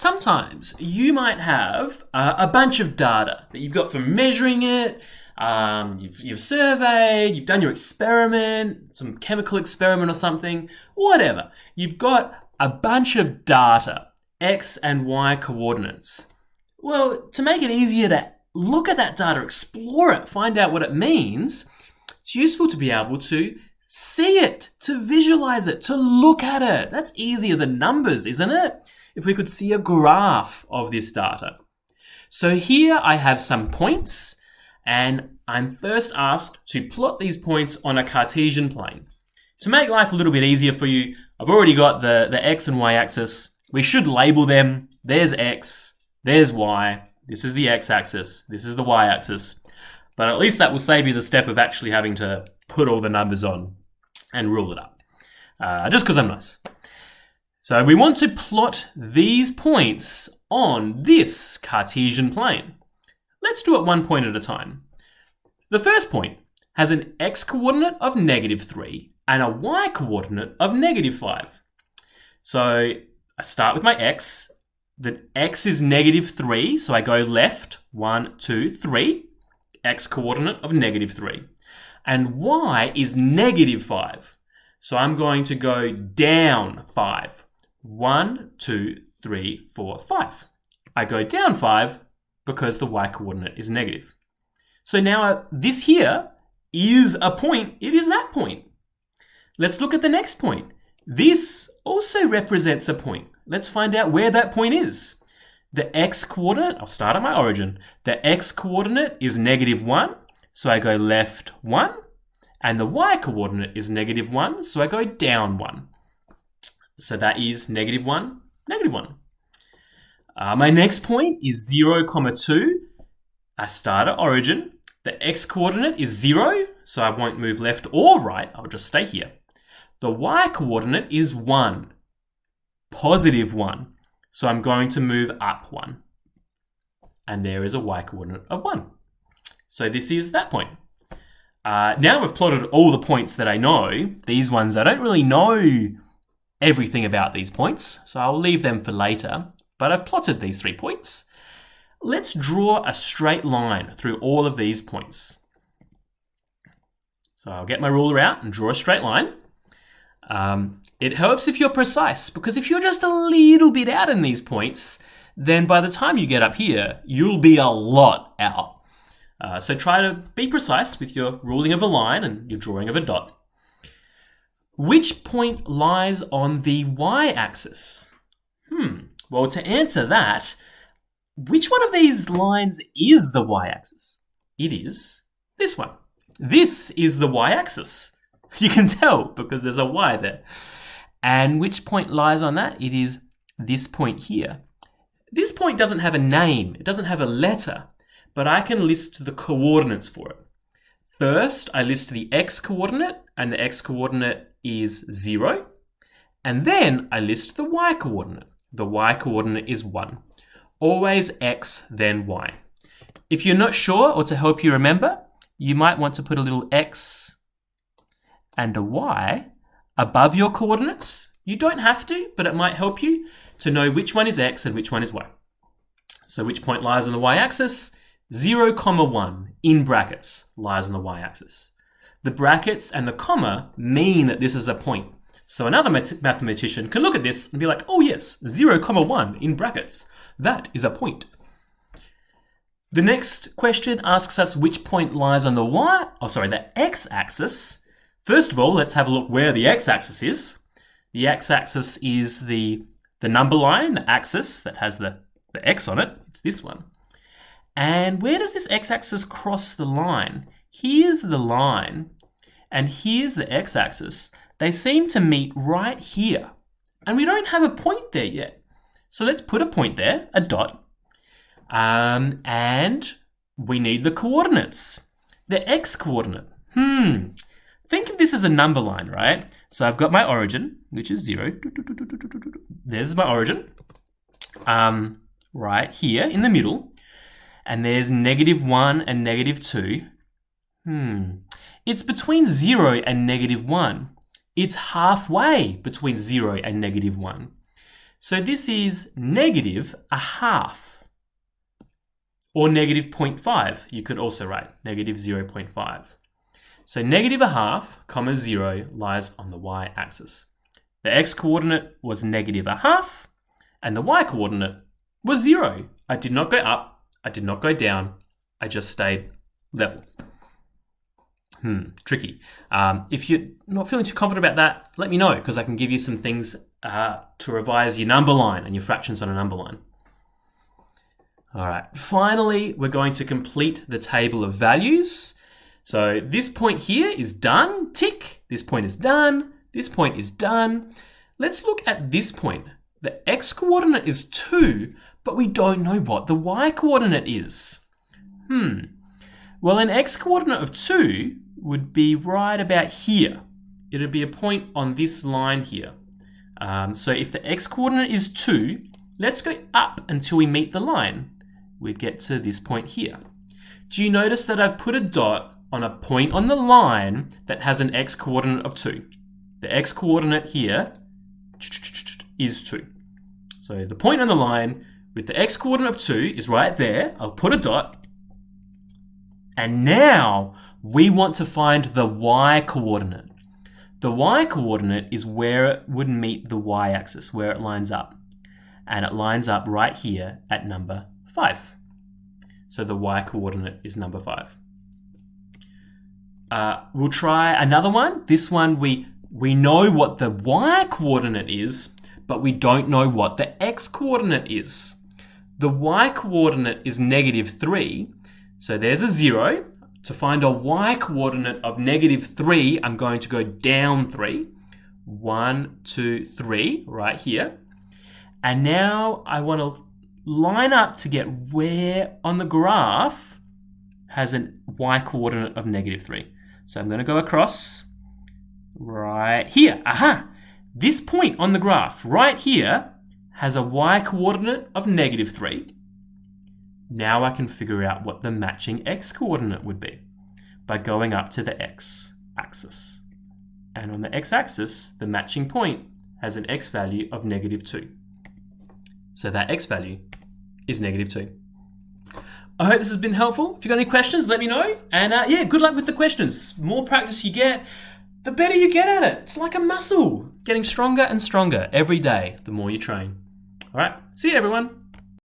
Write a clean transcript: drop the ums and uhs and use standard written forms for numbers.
sometimes you might have a bunch of data that you've got from measuring it, you've surveyed, you've done your experiment, some chemical experiment or something, whatever. You've got a bunch of data, X and Y coordinates. Well, to make it easier to look at that data, explore it, find out what it means, it's useful to be able to see it, to visualize it, to look at it. That's easier than numbers, isn't it? If we could see a graph of this data. So here I have some points, and I'm first asked to plot these points on a Cartesian plane. To make life a little bit easier for you, I've already got the X and Y axis. We should label them. There's X, there's Y. This is the X axis, this is the Y axis. But at least that will save you the step of actually having to put all the numbers on and rule it up. Just because I'm nice. So we want to plot these points on this Cartesian plane. Let's do it one point at a time. The first point has an X coordinate of -3 and a Y coordinate of -5. So I start with my X. The X is -3, so I go left, 1, 2, 3. X coordinate of -3. And Y is -5. So I'm going to go down 5. 1, 2, 3, 4, 5. I go down 5 because the Y coordinate is negative. So now this here is a point. It is that point. Let's look at the next point. This also represents a point. Let's find out where that point is. The X coordinate, I'll start at my origin. The X coordinate is -1, so I go left 1. And the Y coordinate is -1, so I go down 1. So that is -1, -1. My next point is 0, 2. I start at origin. The X coordinate is 0, so I won't move left or right. I'll just stay here. The Y coordinate is 1, +1. So I'm going to move up 1. And there is a Y coordinate of 1. So this is that point. Now we've plotted all the points that I know. These ones, I don't really know everything about these points, so I'll leave them for later. But I've plotted these 3 points. Let's draw a straight line through all of these points. So I'll get my ruler out and draw a straight line. It helps if you're precise, because if you're just a little bit out in these points, then by the time you get up here, you'll be a lot out. So try to be precise with your ruling of a line and your drawing of a dot. Which point lies on the y-axis? Well, to answer that, which one of these lines is the y-axis? It is this one. This is the y-axis. You can tell because there's a y there. And which point lies on that? It is this point here. This point doesn't have a name. It doesn't have a letter, but I can list the coordinates for it. First, I list the x coordinate, and the x coordinate is 0. And then I list the y coordinate. The y coordinate is 1. Always x, then y. If you're not sure, or to help you remember, you might want to put a little x and a y above your coordinates. You don't have to, but it might help you to know which one is x and which one is y. So which point lies on the y-axis? 0, 1 in brackets lies on the y-axis. The brackets and the comma mean that this is a point. So another mathematician can look at this and be like, oh yes, 0, 1 in brackets. That is a point. The next question asks us which point lies on the x-axis. First of all, let's have a look where the x-axis is. The x-axis is the number line, the axis that has the x on it. It's this one. And where does this x-axis cross the line? Here's the line, and here's the x-axis. They seem to meet right here. And we don't have a point there yet. So let's put a point there, a dot. And we need the coordinates. The x coordinate. Think of this as a number line, right? So I've got my origin, which is 0. There's my origin. Right here in the middle. And there's -1 and -2. It's between 0 and -1. It's halfway between 0 and -1. So this is negative a half, or negative 0.5. You could also write negative 0.5. So negative a half, comma 0 lies on the y-axis. The x-coordinate was negative a half, and the y-coordinate was 0. I did not go up, I did not go down, I just stayed level. Tricky. If you're not feeling too confident about that, let me know, because I can give you some things to revise your number line and your fractions on a number line. All right, finally, we're going to complete the table of values. So this point here is done, tick. This point is done, this point is done. Let's look at this point. The x-coordinate is 2, but we don't know what the y-coordinate is. Well, an x-coordinate of 2 would be right about here. It would be a point on this line here. So if the x-coordinate is 2, let's go up until we meet the line. We get to this point here. Do you notice that I've put a dot on a point on the line that has an x-coordinate of 2? The x-coordinate here is 2. So the point on the line with the x-coordinate of 2 is right there. I'll put a dot. And now we want to find the y-coordinate. The y-coordinate is where it would meet the y-axis, where it lines up. And it lines up right here at number 5. So the y-coordinate is number 5. We'll try another one. This one, we know what the y-coordinate is, but we don't know what the x-coordinate is. The y-coordinate is negative 3. So there's a 0. To find a y-coordinate of negative 3, I'm going to go down 3. 1, 2, 3, right here. And now I want to line up to get where on the graph has a y-coordinate of negative 3. So I'm going to go across right here. Aha! This point on the graph right here has a y-coordinate of negative 3. Now I can figure out what the matching x-coordinate would be by going up to the x-axis. And on the x-axis, the matching point has an x value of negative 2. So that x value is negative 2. I hope this has been helpful. If you've got any questions, let me know. And yeah, good luck with the questions. The more practice you get, the better you get at it. It's like a muscle, getting stronger and stronger every day, the more you train. All right, see you everyone.